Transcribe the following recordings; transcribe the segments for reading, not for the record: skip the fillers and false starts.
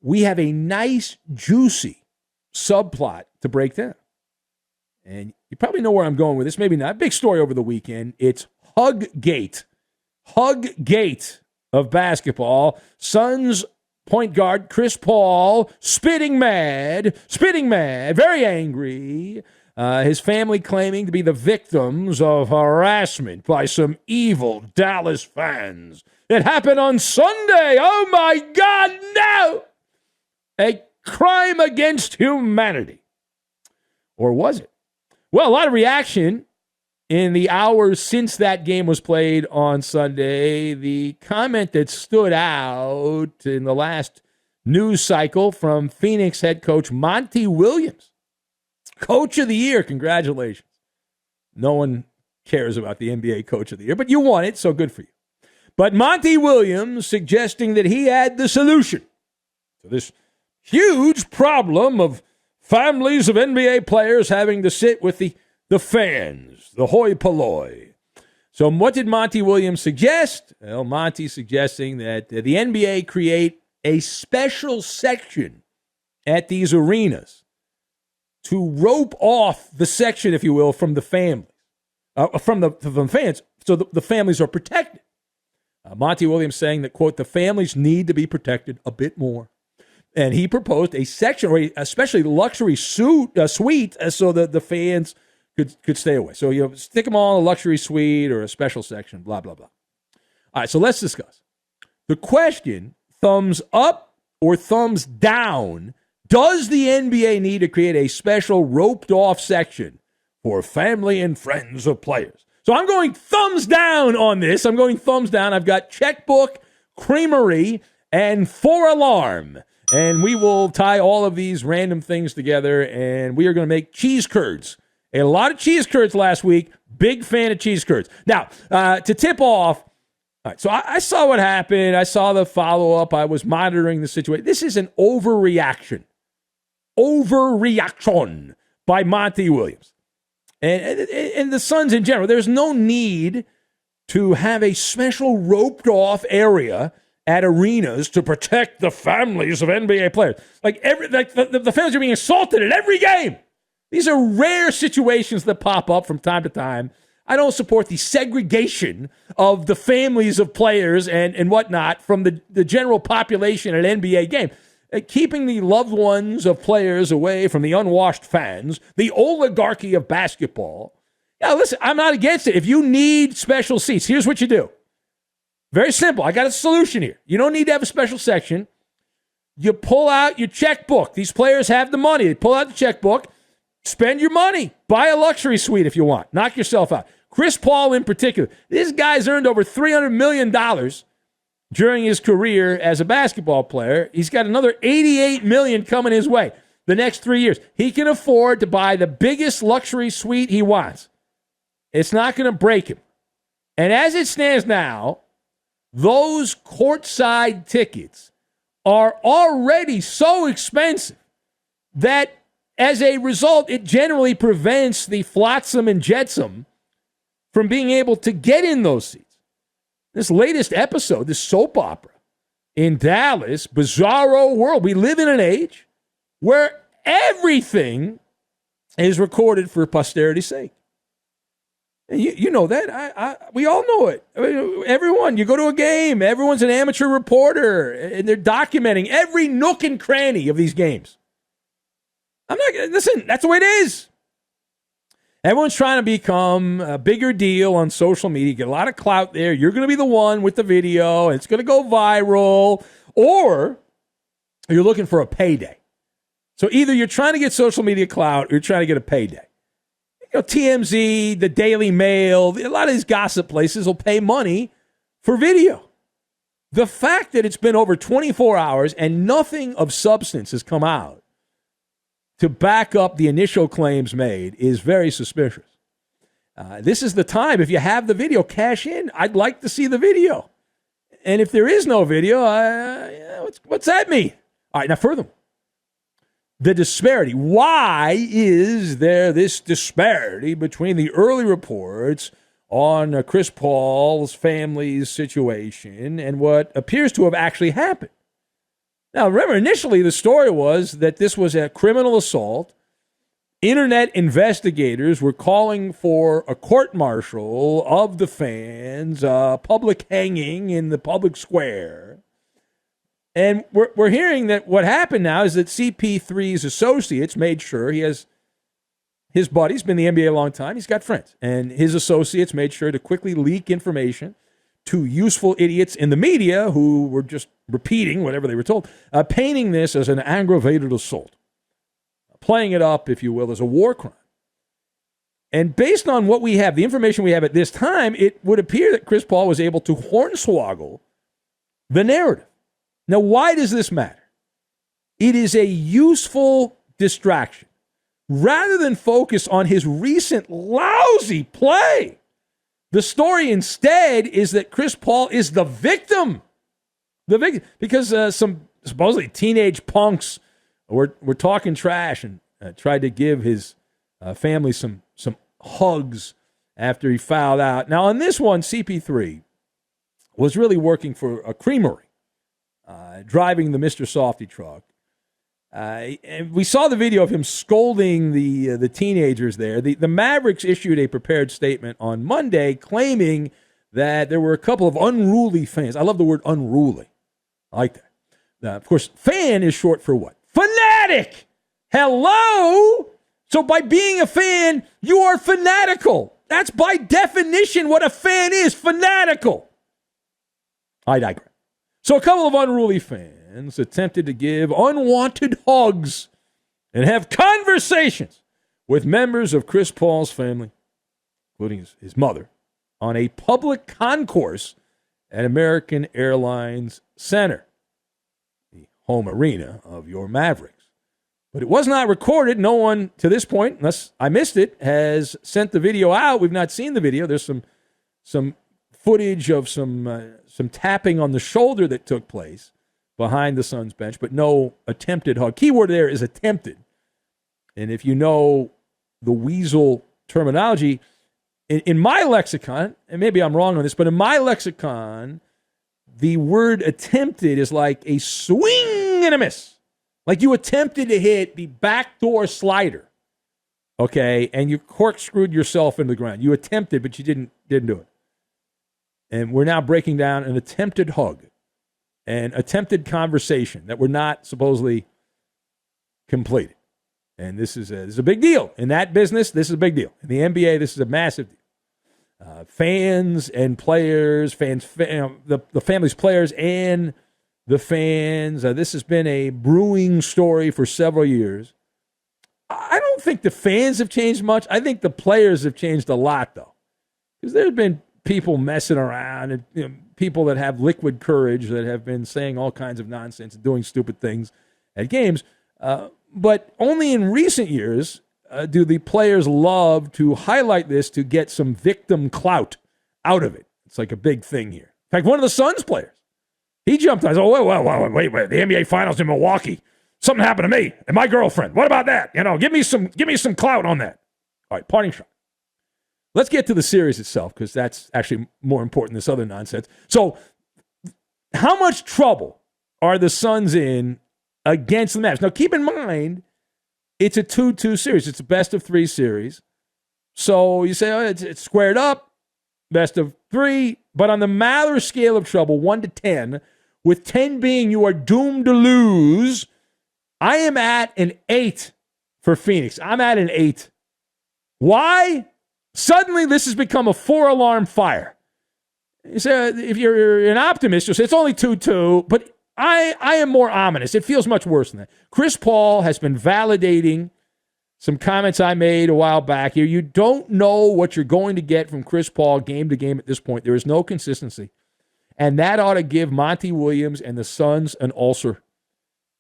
we have a nice, juicy subplot to break down. And you probably know where I'm going with this. Maybe not. Big story over the weekend. It's Huggate. Huggate of basketball. Suns point guard Chris Paul spitting mad, very angry. His family claiming to be the victims of harassment by some evil Dallas fans. It happened on Sunday. Oh, my God, no! A crime against humanity. Or was it? Well, a lot of reaction in the hours since that game was played on Sunday. The comment that stood out in the last news cycle from Phoenix head coach Monty Williams. Coach of the Year, congratulations. No one cares about the NBA Coach of the Year, but you won it, so good for you. But Monty Williams suggesting that he had the solution to this huge problem of families of NBA players having to sit with the fans, the hoi polloi. So what did Monty Williams suggest? Well, Monty suggesting that the NBA create a special section at these arenas to rope off the section, if you will, from the families, from the fans, so the families are protected. Monty Williams saying that, quote, the families need to be protected a bit more. And he proposed a section, or especially luxury suite, so that the fans could stay away. So, stick them all in a luxury suite or a special section, blah, blah, blah. All right, so let's discuss. The question, thumbs up or thumbs down, does the NBA need to create a special roped-off section for family and friends of players? So I'm going thumbs down on this. I'm going thumbs down. I've got Checkbook, Creamery, and 4Alarm. And we will tie all of these random things together, and we are going to make cheese curds. A lot of cheese curds last week. Big fan of cheese curds. Now, to tip off, all right, so I saw what happened. I saw the follow-up. I was monitoring the situation. This is an overreaction by Monty Williams. And the Suns in general. There's no need to have a special roped-off area at arenas to protect the families of NBA players. The families are being assaulted at every game. These are rare situations that pop up from time to time. I don't support the segregation of the families of players and whatnot from the general population at an NBA game. Keeping the loved ones of players away from the unwashed fans, the oligarchy of basketball. Yeah, listen, I'm not against it. If you need special seats, here's what you do. Very simple. I got a solution here. You don't need to have a special section. You pull out your checkbook. These players have the money. They pull out the checkbook. Spend your money. Buy a luxury suite if you want. Knock yourself out. Chris Paul in particular. This guy's earned over $300 million during his career as a basketball player. He's got another $88 million coming his way the next 3 years. He can afford to buy the biggest luxury suite he wants. It's not going to break him. And as it stands now, those courtside tickets are already so expensive that as a result, it generally prevents the flotsam and jetsam from being able to get in those seats. This latest episode, this soap opera in Dallas, bizarro world. We live in an age where everything is recorded for posterity's sake. And you know that. We all know it. I mean, everyone, you go to a game, everyone's an amateur reporter, and they're documenting every nook and cranny of these games. Listen, that's the way it is. Everyone's trying to become a bigger deal on social media, get a lot of clout there. You're going to be the one with the video, and it's going to go viral, or you're looking for a payday. So either you're trying to get social media clout or you're trying to get a payday. TMZ, the Daily Mail, a lot of these gossip places will pay money for video. The fact that it's been over 24 hours and nothing of substance has come out to back up the initial claims made is very suspicious. This is the time. If you have the video, cash in. I'd like to see the video. And if there is no video, what's that mean? All right, now furthermore, the disparity. Why is there this disparity between the early reports on Chris Paul's family's situation and what appears to have actually happened? Now, remember, initially the story was that this was a criminal assault. Internet investigators were calling for a court-martial of the fans, public hanging in the public square. And we're hearing that what happened now is that CP3's associates made sure he has his buddy's been in the NBA a long time. He's got friends. And his associates made sure to quickly leak information to useful idiots in the media who were just repeating whatever they were told, painting this as an aggravated assault, playing it up, if you will, as a war crime. And based on what we have, the information we have at this time, it would appear that Chris Paul was able to hornswoggle the narrative. Now, why does this matter? It is a useful distraction. Rather than focus on his recent lousy play, the story instead is that Chris Paul is the victim. Because some supposedly teenage punks were talking trash and tried to give his family some hugs after he fouled out. Now, on this one, CP3 was really working for a creamery, driving the Mr. Softy truck. And we saw the video of him scolding the teenagers there. The Mavericks issued a prepared statement on Monday claiming that there were a couple of unruly fans. I love the word unruly. I like that. Now, of course, fan is short for what? Fanatic! Hello? So by being a fan, you are fanatical. That's by definition what a fan is, fanatical. I digress. So a couple of unruly fans attempted to give unwanted hugs and have conversations with members of Chris Paul's family, including his mother, on a public concourse at American Airlines Center, the home arena of your Mavericks. But it was not recorded. No one to this point, unless I missed it, has sent the video out. We've not seen the video. There's some footage of some tapping on the shoulder that took place behind the Suns bench, but no attempted hug. Keyword there is attempted. And if you know the weasel terminology, in my lexicon, and maybe I'm wrong on this, but in my lexicon, the word attempted is like a swing and a miss. Like you attempted to hit the backdoor slider, okay, and you corkscrewed yourself into the ground. You attempted, but you didn't do it. And we're now breaking down an attempted hug, an attempted conversation that were not supposedly completed. And this is a big deal. In that business, this is a big deal. In the NBA, this is a massive deal. Fans and players, the family's players and the fans. This has been a brewing story for several years. I don't think the fans have changed much. I think the players have changed a lot, though. Because there's been people messing around and people that have liquid courage that have been saying all kinds of nonsense and doing stupid things at games. But only in recent years do the players love to highlight this to get some victim clout out of it. It's like a big thing here. In fact, one of the Suns players, he jumped on. Wait, the NBA Finals in Milwaukee. Something happened to me and my girlfriend. What about that? Give me some clout on that. All right, parting shot. Let's get to the series itself because that's actually more important than this other nonsense. So, how much trouble are the Suns in against the Mavs? Now, keep in mind, it's a 2-2 series. It's a best-of-3 series. So, you say, it's squared up, best of 3. But on the Maller scale of trouble, 1 to 10, with 10 being you are doomed to lose, I am at an 8 for Phoenix. I'm at an 8. Why? Suddenly, this has become a 4-alarm fire. You say, if you're an optimist, you'll say it's only 2-2, but I am more ominous. It feels much worse than that. Chris Paul has been validating some comments I made a while back here. You don't know what you're going to get from Chris Paul game to game at this point. There is no consistency. And that ought to give Monty Williams and the Suns an ulcer.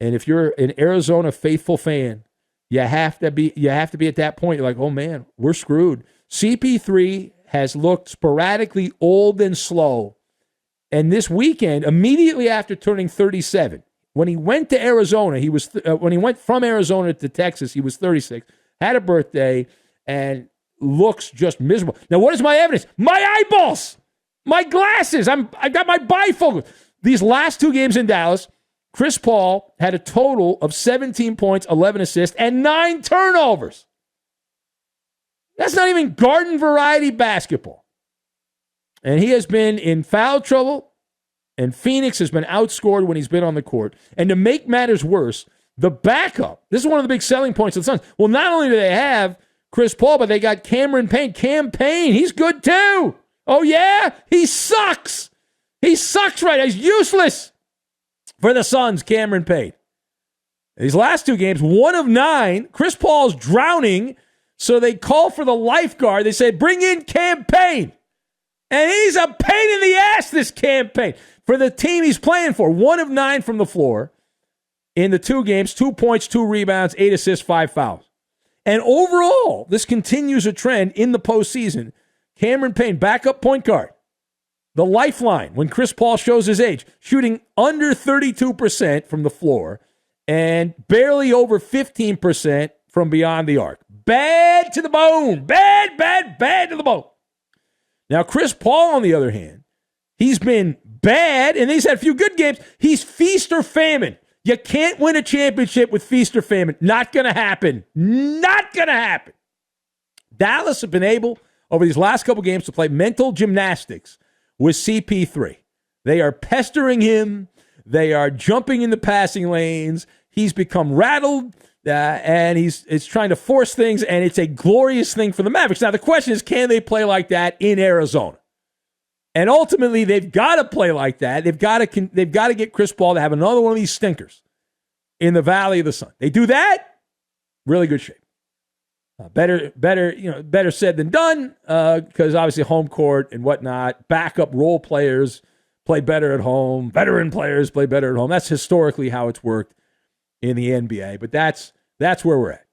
And if you're an Arizona faithful fan, you have to be at that point. You're like, oh, man, we're screwed. CP3 has looked sporadically old and slow. And this weekend, immediately after turning 37, when he went to Arizona, when he went from Arizona to Texas, he was 36, had a birthday, and looks just miserable. Now, what is my evidence? My eyeballs, my glasses. I got my bifocals. These last 2 games in Dallas, Chris Paul had a total of 17 points, 11 assists, and 9 turnovers. That's not even garden variety basketball. And he has been in foul trouble, and Phoenix has been outscored when he's been on the court. And to make matters worse, the backup, this is one of the big selling points of the Suns. Well, not only do they have Chris Paul, but they got Cameron Payne. Cam Payne, he's good too. Oh, yeah? He sucks. He sucks right now. He's useless for the Suns, Cameron Payne. These last 2 games, 1 of 9. Chris Paul's drowning, so they call for the lifeguard. They say, bring in Cam Payne. And he's a pain in the ass, this Cam Payne. For the team he's playing for, 1 of 9 from the floor in the 2 games, 2 points, 2 rebounds, 8 assists, 5 fouls. And overall, this continues a trend in the postseason. Cameron Payne, backup point guard. The lifeline when Chris Paul shows his age, shooting under 32% from the floor and barely over 15% from beyond the arc. Bad to the bone. Bad to the bone. Now, Chris Paul, on the other hand, he's been bad, and he's had a few good games. He's feast or famine. You can't win a championship with feast or famine. Not going to happen. Not going to happen. Dallas have been able, over these last couple games, to play mental gymnastics with CP3. They are pestering him. They are jumping in the passing lanes. He's become rattled, and he's trying to force things, and it's a glorious thing for the Mavericks. Now, the question is, can they play like that in Arizona? And ultimately, they've got to play like that. They've got to get Chris Paul to have another one of these stinkers in the Valley of the Sun. They do that, really good shape. Better said than done, because obviously home court and whatnot. Backup role players play better at home. Veteran players play better at home. That's historically how it's worked in the NBA. But that's where we're at.